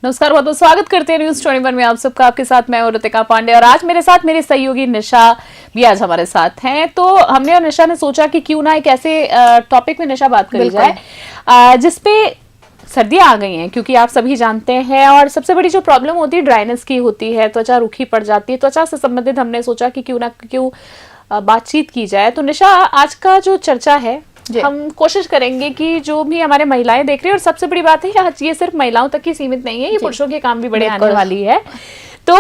नमस्कार, बहुत बहुत स्वागत करते हैं न्यूज 21 में आप सबका। आपके साथ मैं और ऋतिका पांडे और आज मेरे साथ मेरी सहयोगी निशा भी आज हमारे साथ हैं। तो हमने और निशा ने सोचा कि क्यों ना एक ऐसे टॉपिक में निशा बात करी जाए जिसपे सर्दियां आ गई हैं, क्योंकि आप सभी जानते हैं। और सबसे बड़ी जो प्रॉब्लम होती है ड्राइनेस की होती है, त्वचा रूखी पड़ जाती है। त्वचा से संबंधित हमने सोचा कि क्यों बातचीत की जाए। तो निशा, आज का जो चर्चा है हम कोशिश करेंगे कि जो भी हमारे महिलाएं देख रही है, और सबसे बड़ी बात है ये सिर्फ महिलाओं तक ही सीमित नहीं है, ये पुरुषों के काम भी बड़े आने वाली है। तो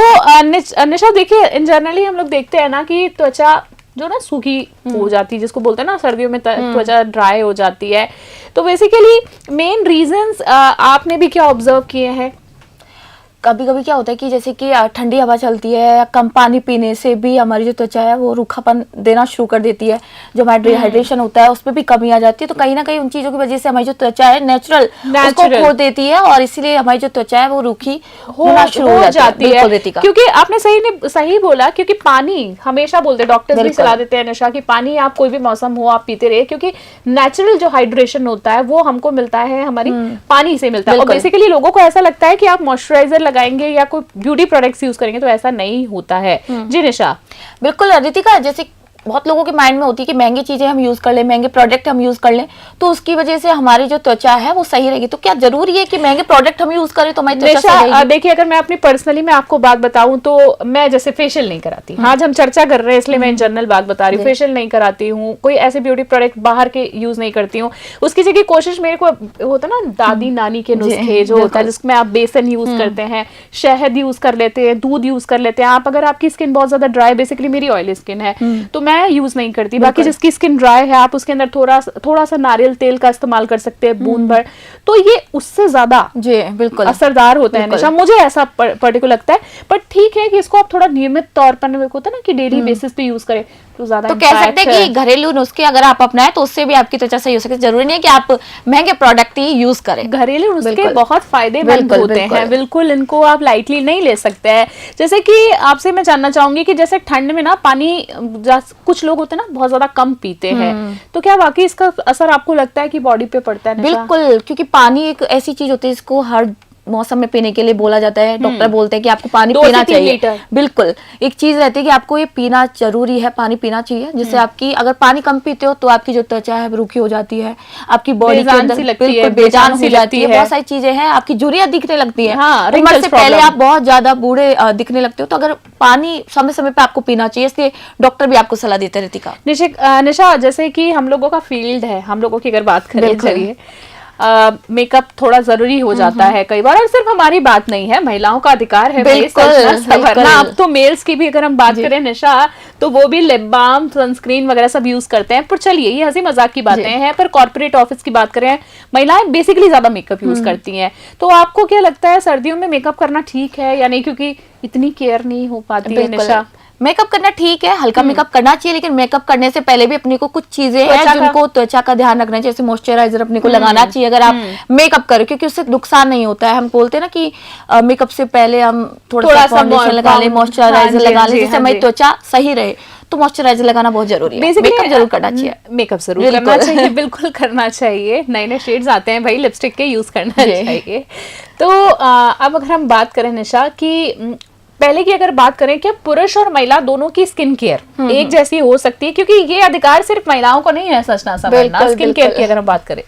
निशा देखिए, इन जनरली हम लोग देखते हैं ना कि त्वचा जो ना सूखी हो जाती है, जिसको बोलते हैं ना सर्दियों में त्वचा ड्राई हो जाती है। तो बेसिकली मेन रीजंस आपने भी क्या ऑब्जर्व किए हैं? कभी कभी क्या होता है कि जैसे कि ठंडी हवा चलती है या कम पानी पीने से भी हमारी जो त्वचा है वो रूखापन देना शुरू कर देती है। जो हमारा डिहाइड्रेशन होता है उसमें भी कमी आ जाती है। तो कहीं ना कहीं उन चीजों की वजह से हमारी जो त्वचा है नेचुरल उसको खो देती है और इसीलिए हमारी जो त्वचा है वो रूखी होना शुरू हो जाती है। क्योंकि आपने सही बोला, क्योंकि पानी हमेशा बोलते हैं, डॉक्टर्स भी सलाह देते हैं निशा कि पानी आप कोई भी मौसम हो आप पीते रहे, क्योंकि नेचुरल जो हाइड्रेशन होता है वो हमको मिलता है हमारी पानी से मिलता है। और बेसिकली लोगों को ऐसा लगता है कि आप मॉइस्चराइजर लगाएंगे या कोई ब्यूटी प्रोडक्ट्स यूज करेंगे, तो ऐसा नहीं होता है। जी निशा। बिल्कुल रितिका, जैसे बहुत लोगों के माइंड में होती है कि महंगी चीजें हम यूज कर लें, महंगे प्रोडक्ट हम यूज कर लें तो उसकी वजह से हमारी जो त्वचा है वो सही रहेगी। तो क्या जरूरी है कि महंगे प्रोडक्ट हम यूज करें तो हमारी त्वचा सही रहेगी? देखिए, अगर मैं अपनी पर्सनली मैं आपको बात बताऊं तो मैं जैसे फेशियल नहीं कराती। आज हम चर्चा कर रहे हैं इसलिए मैं इन जनरल बात बता रही हूँ। फेशियल नहीं कराती हूँ, कोई ऐसे ब्यूटी प्रोडक्ट बाहर के यूज नहीं करती हूँ। उसकी जगह कोशिश मेरे को होता ना दादी नानी के नुस्खे जो होता है, जिसमें आप बेसन यूज करते हैं, शहद यूज कर लेते हैं, दूध यूज कर लेते हैं। आप अगर आपकी स्किन बहुत ज्यादा ड्राई, बेसिकली मेरी ऑयली स्किन है तो मैं यूज नहीं करती। बाकी जिसकी स्किन ड्राई है आप उसके अंदर थोड़ा सा नारियल तेल का इस्तेमाल कर सकते हैं, बूंद भर, तो ये उससे ज्यादा जी बिल्कुल असरदार होता है निशा। मुझे ऐसा पर्टिकुलर लगता है। पर ठीक है कि इसको आप थोड़ा नियमित तौर पर होता है ना कि डेली बेसिस पे यूज करें तो ज्यादा। तो कह सकते हैं कि घरेलू नुस्खे अगर आप अपनाएं तो उससे भी आपकी त्वचा सही हो सकती है। जरूरी नहीं है कि आप महंगे प्रोडक्ट ही यूज करें। घरेलू नुस्खे बहुत फायदेमंद होते हैं, बिल्कुल इनको आप लाइटली नहीं ले सकते हैं। जैसे कि आपसे मैं जानना चाहूंगी कि जैसे ठंड में ना पानी कुछ लोग होते हैं ना बहुत ज्यादा कम पीते हैं, तो क्या वाकई इसका असर आपको लगता है कि बॉडी पे पड़ता है? बिल्कुल, क्योंकि पानी एक ऐसी चीज होती है इसको हर मौसम में पीने के लिए बोला जाता है। डॉक्टर बोलते हैं कि आपको पानी पीना चाहिए। बिल्कुल, एक चीज रहती है कि आपको ये पीना जरूरी है, पानी पीना चाहिए, जिससे आपकी अगर पानी कम पीते हो तो आपकी जो त्वचा है रूखी हो जाती है, आपकी बॉडी के अंदर बिल्कुल बेजान हो जाती है, बहुत सारी चीजें हैं, आपकी झुर्रियां दिखने लगती है। उम्र से पहले आप बहुत ज्यादा बूढ़े दिखने लगते हो। तो अगर पानी समय समय पे आपको पीना चाहिए, इसलिए डॉक्टर भी आपको सलाह देते रहती है। निशा, जैसे कि हम लोगों का फील्ड है, हम लोगों की अगर बात करें, मेकअप थोड़ा जरूरी हो जाता है कई बार, और सिर्फ हमारी बात नहीं है, महिलाओं का अधिकार है सवरना। अब तो मेल्स की भी अगर हम बात करें निशा, तो वो भी लिप बाम, सनस्क्रीन वगैरह सब यूज करते हैं। पर चलिए ये हंसी मजाक की बातें हैं, पर कॉर्पोरेट ऑफिस की बात करें, महिलाएं बेसिकली ज्यादा मेकअप यूज करती हैं। तो आपको क्या लगता है सर्दियों में मेकअप करना ठीक है या नहीं, क्योंकि इतनी केयर नहीं हो पाती है निशा? मेकअप करना ठीक है, हल्का मेकअप करना चाहिए, लेकिन मेकअप करने से पहले भी अपने को कुछ चीजें हैं जिनको त्वचा का ध्यान रखना चाहिए। जैसे मॉइस्चराइजर अपने को लगाना चाहिए अगर आप मेकअप करें, क्योंकि उससे नुकसान नहीं होता है। हम बोलते हैं ना कि मेकअप से पहले हम थोड़ा सा फाउंडेशन लगा लें, मॉइस्चराइजर लगा लें, जिससे हमारी त्वचा सही रहे। तो मॉइस्चराइजर लगाना बहुत जरूरी है। मेकअप जरूर करना चाहिए, मेकअप जरूर करना चाहिए, बिल्कुल करना चाहिए। नए नए शेड्स आते हैं भाई, लिपस्टिक के यूज करना चाहिए। तो अब अगर हम बात करें निशा की पहले की अगर बात करें कि पुरुष और महिला दोनों की स्किन केयर एक जैसी हो सकती है, क्योंकि ये अधिकार सिर्फ महिलाओं को नहीं है सचना समझना। स्किन केयर की अगर हम बात करें,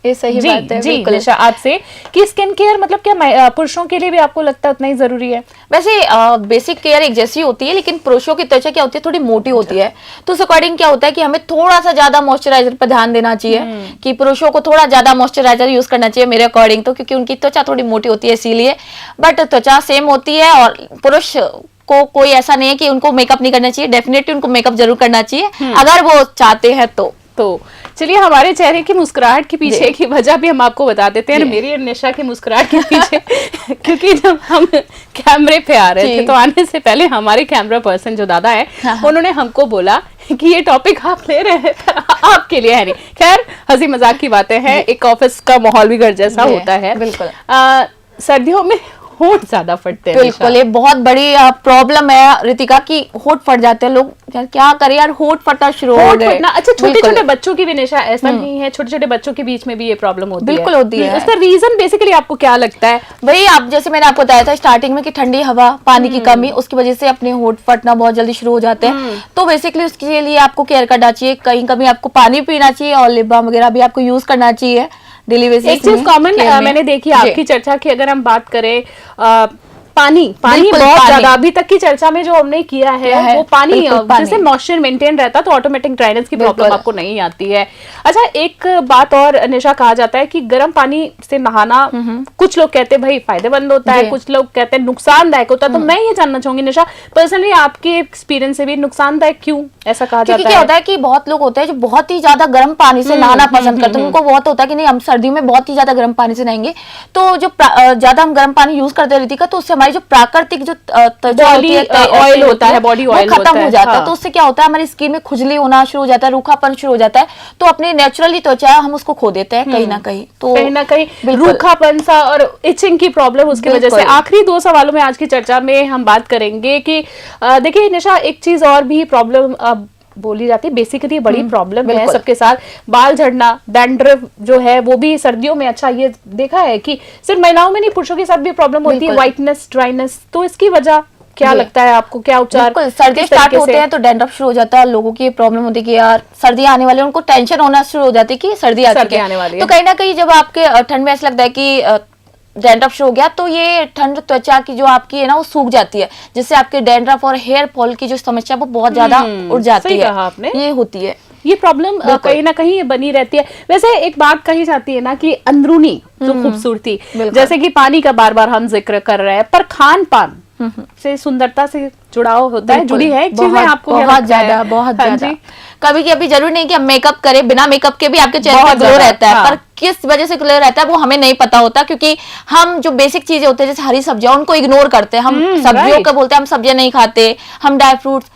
ये सही बात है। जी निशा, आपसे कि स्किन केयर मतलब क्या पुरुषों के लिए भी आपको लगता है उतना ही जरूरी है? वैसे बेसिक केयर एक जैसी होती है, लेकिन पुरुषों की त्वचा क्या होती है, थोड़ी मोटी होती है। तो उस अकॉर्डिंग क्या होता है कि हमें थोड़ा सा ज्यादा मॉइस्चराइजर पर ध्यान देना चाहिए, कि पुरुषों को थोड़ा ज्यादा मॉइस्चराइजर यूज करना चाहिए मेरे अकॉर्डिंग तो, क्योंकि उनकी त्वचा थोड़ी मोटी होती है इसीलिए। बट त्वचा सेम होती है और पुरुष को कोई ऐसा नहीं है कि उनको मेकअप नहीं करना चाहिए। डेफिनेटली उनको मेकअप जरूर करना चाहिए अगर वो चाहते हैं तो चलिए, हमारे चेहरे की मुस्कुराहट के पीछे की वजह भी हम आपको बता देते हैं। मेरी और निशा की मुस्कुराहट के पीछे क्योंकि जब हम कैमरे पे आ रहे थे तो आने से पहले हमारे कैमरा पर्सन जो दादा है, उन्होंने हमको बोला कि ये टॉपिक आप ले रहे हैं आपके लिए है नहीं। खैर, हंसी मजाक की बातें हैं, एक ऑफिस का माहौल भी घर जैसा होता है। बिल्कुल। सर्दियों में होठ ज्यादा फटते हैं। बिल्कुल, ये बहुत बड़ी प्रॉब्लम है रितिका की, होठ फट जाते हैं लोग, यार क्या करें यार, होठ फटना शुरू हो गए। अच्छा, छोटे छोटे बच्चों की भी निशा ऐसा नहीं है, छोटे छोटे बच्चों के बीच में भी ये प्रॉब्लम होती है? बिल्कुल होती है। उसका रीजन बेसिकली आपको क्या लगता है? भाई आप जैसे मैंने आपको बताया था स्टार्टिंग में कि ठंडी हवा, पानी की कमी, उसकी वजह से अपने होठ फटना बहुत जल्दी शुरू हो जाते हैं। तो बेसिकली उसके लिए आपको केयर करना चाहिए, कहीं कभी आपको पानी पीना चाहिए और लिप बाम वगैरह भी आपको यूज करना चाहिए डेली बेसिस। एक चीज कॉमन मैंने देखी आपकी चर्चा की, अगर हम बात करें पानी बहुत ज्यादा अभी तक की चर्चा में जो हमने किया है वो पानी, जैसे मॉइस्चर मेंटेन रहता तो ऑटोमेटिक ड्राइनेस की प्रॉब्लम आपको नहीं आती है। अच्छा, एक बात और निशा, कहा जाता है कि गर्म पानी से नहाना कुछ लोग कहते हैं भाई फायदेमंद होता है, कुछ लोग कहते हैं नुकसानदायक होता है। तो मैं ये जानना चाहूंगी निशा, पर्सनली आपके एक्सपीरियंस से भी नुकसानदायक क्यों ऐसा कहा जाता है? क्या होता है कि बहुत लोग होते हैं जो बहुत ही ज्यादा गर्म पानी से नहाना पसंद करते हैं, उनको बहुत होता है कि नहीं हम सर्दियों में बहुत ही ज्यादा गर्म पानी से नहाएंगे, तो जो ज्यादा हम गर्म पानी यूज करते रहती है तो उससे हमारी जो प्राकृतिक जो ऑयल होता है, बॉडी ऑयल खत्म हो जाता है। तो उससे क्या होता है, हमारी स्किन में खुजली होना शुरू हो जाता है, रूखापन शुरू हो जाता है, तो अपने नेचुरली त्वचा हम उसको खो देते हैं कहीं ना कहीं। तो कहीं ना कहीं रूखापन सा और इचिंग की प्रॉब्लम उसकी वजह से। आखिरी 2 सवालों में आज की चर्चा में हम बात करेंगे कि देखिए निशा, एक चीज और भी प्रॉब्लम बोली जाती है, बेसिकली बड़ी प्रॉब्लम है सबके साथ, बाल झड़ना, डैंड्रफ जो है वो भी सर्दियों में, अच्छा ये देखा है कि सिर्फ महिलाओं में नहीं पुरुषों के साथ भी प्रॉब्लम होती है, व्हाइटनेस, ड्राइनेस। तो इसकी वजह क्या लगता है आपको, क्या उपचार? सर्दी स्टार्ट होते हैं तो डैंड्रफ शुरू हो जाता है, लोगों की प्रॉब्लम होती है कि यार सर्दी आने वाली है, उनको टेंशन होना शुरू हो जाती है कि सर्दी आने वाली है। तो कहीं ना कहीं जब आपके ठंड में ऐसा लगता है कि डैंड्रफ शुरू हो गया, तो ये ठंड त्वचा की जो आपकी है ना वो सूख जाती है, जिससे आपके डैंड्रफ और हेयर फॉल की जो समस्या वो बहुत ज्यादा उड़ जाती है। आपने ये होती है, ये प्रॉब्लम कहीं ना कहीं बनी रहती है। वैसे एक बात कही जाती है ना कि अंदरूनी जो खूबसूरती, जैसे कि पानी का बार बार हम जिक्र कर रहे हैं, पर खान पान से सुंदरता से जुड़ाव होता है, जुड़ी है चीजें आपको बहुत ज्यादा, बहुत ज्यादा। कभी कभी जरूरी नहीं कि हम मेकअप करें, बिना मेकअप के भी आपके चेहरे पर ग्लो रहता है, पर किस वजह से ग्लो रहता है वो हमें नहीं पता होता, क्योंकि हम जो बेसिक चीजें होते हैं जैसे हरी सब्जियां उनको इग्नोर करते हैं। हम सब्जियों का बोलते हैं, हम सब्जियां नहीं खाते, हम ड्राई फ्रूट्स,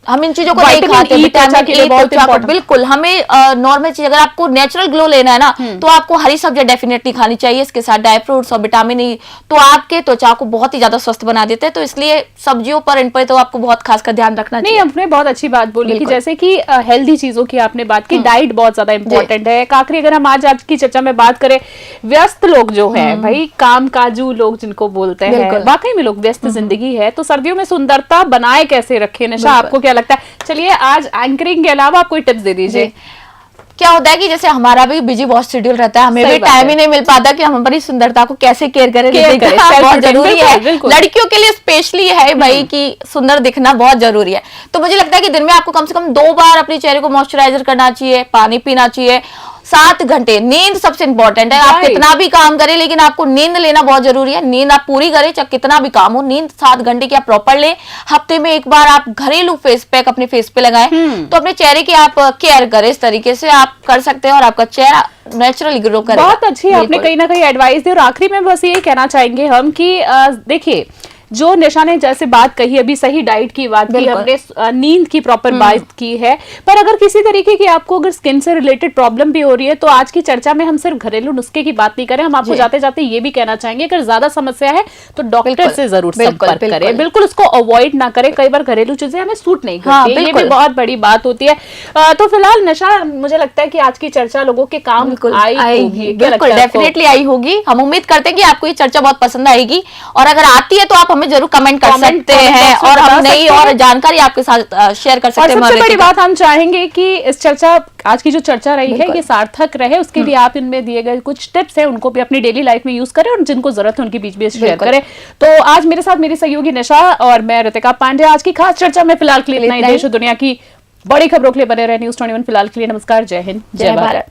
हम इन चीजों को नहीं खाते, विटामिन ए बहुत बिल्कुल। हमें नॉर्मल चीज, अगर आपको नेचुरल ग्लो लेना है ना तो आपको हरी सब्जियां डेफिनेटली खानी चाहिए, इसके साथ ड्राई फ्रूट्स और विटामिन ई, तो आपके त्वचा को बहुत ही ज्यादा स्वस्थ बना देते हैं। तो इसलिए सब्जियों पर, इन पर तो आपको बहुत खासकर ध्यान रखना चाहिए। नहीं, आपने बहुत अच्छी बात बोली कि जैसे कि हेल्दी चीजों की आपने बात की, डाइट बहुत ज्यादा इंपॉर्टेंट है। आखिरी अगर हम आज की चर्चा में बात करें, व्यस्त लोग जो है भाई, काम काजू लोग जिनको बोलते हैं, वाकई में लोग व्यस्त जिंदगी है, तो सर्दियों में सुंदरता बनाए कैसे रखे? निशा, आपको क्या लगता है? चलिए आज एंकरिंग के अलावा आप कोई टिप्स दे दीजिए। क्या होता है कि जैसे हमारा भी बिजी बहुत शेड्यूल रहता है, हमें भी टाइम ही नहीं मिल पाता कि हम अपनी सुंदरता को कैसे केयर करें, बहुत जरूरी है। लड़कियों के लिए स्पेशली है भाई कि सुंदर दिखना बहुत जरूरी है। तो मुझे लगता है कि दिन में आपको कम से कम 2 बार अपने चेहरे को मॉइस्चराइजर करना चाहिए, पानी पीना चाहिए, 7 घंटे नींद सबसे इंपॉर्टेंट है। आप कितना भी काम करें लेकिन आपको नींद लेना बहुत जरूरी है। नींद आप पूरी करें, चाहे कितना भी काम हो, नींद 7 घंटे की आप प्रॉपर लें। हफ्ते में 1 बार आप घरेलू फेस पैक अपने फेस पे लगाएं, तो अपने चेहरे की आप केयर करें। इस तरीके से आप कर सकते हैं और आपका चेहरा नेचुरली ग्लो करेगा। बहुत अच्छी आपने कहीं ना कहीं एडवाइस दी। और आखिरी में बस ये कहना चाहेंगे हम कि देखिए, जो निशा ने जैसे बात कही, अभी सही डाइट की बात की हमने, नींद की प्रॉपर बात की है, पर अगर किसी तरीके की आपको अगर स्किन से रिलेटेड प्रॉब्लम भी हो रही है तो आज की चर्चा में हम सिर्फ घरेलू नुस्खे की बात नहीं करें, हम आपको जाते जाते ये भी कहना चाहेंगे अगर ज्यादा समस्या है तो डॉक्टर से जरूर संपर्क करें, बिल्कुल उसको अवॉइड ना करें। कई बार घरेलू चीजें हमें सूट नहीं करती, ये भी बहुत बड़ी बात होती है। तो फिलहाल निशा, मुझे लगता है कि आज की चर्चा लोगों के काम आएगी, बिल्कुल डेफिनेटली आई होगी। हम उम्मीद करते हैं कि आपको ये चर्चा बहुत पसंद आएगी, और अगर आती है तो आप हमें जरूर कमेंट कर सकते हैं और हम नई और जानकारी आपके साथ शेयर कर सकते हैं। सबसे बड़ी बात हम चाहेंगे कि इस चर्चा, आज की जो चर्चा रही है, ये सार्थक रहे, उसके लिए आप इनमें दिए गए कुछ टिप्स हैं उनको भी अपनी डेली लाइफ में यूज करें और जिनको जरूरत है उनके बीच में शेयर करें। तो आज मेरे साथ मेरी सहयोगी निशा और मैं रितिका पांडे, आज की खास चर्चा में फिलहाल के लिए इतना ही। देश और दुनिया की बड़ी खबरों के लिए बने रहे न्यूज़ 21 फिलहाल के लिए नमस्कार, जय हिंद, जय भारत।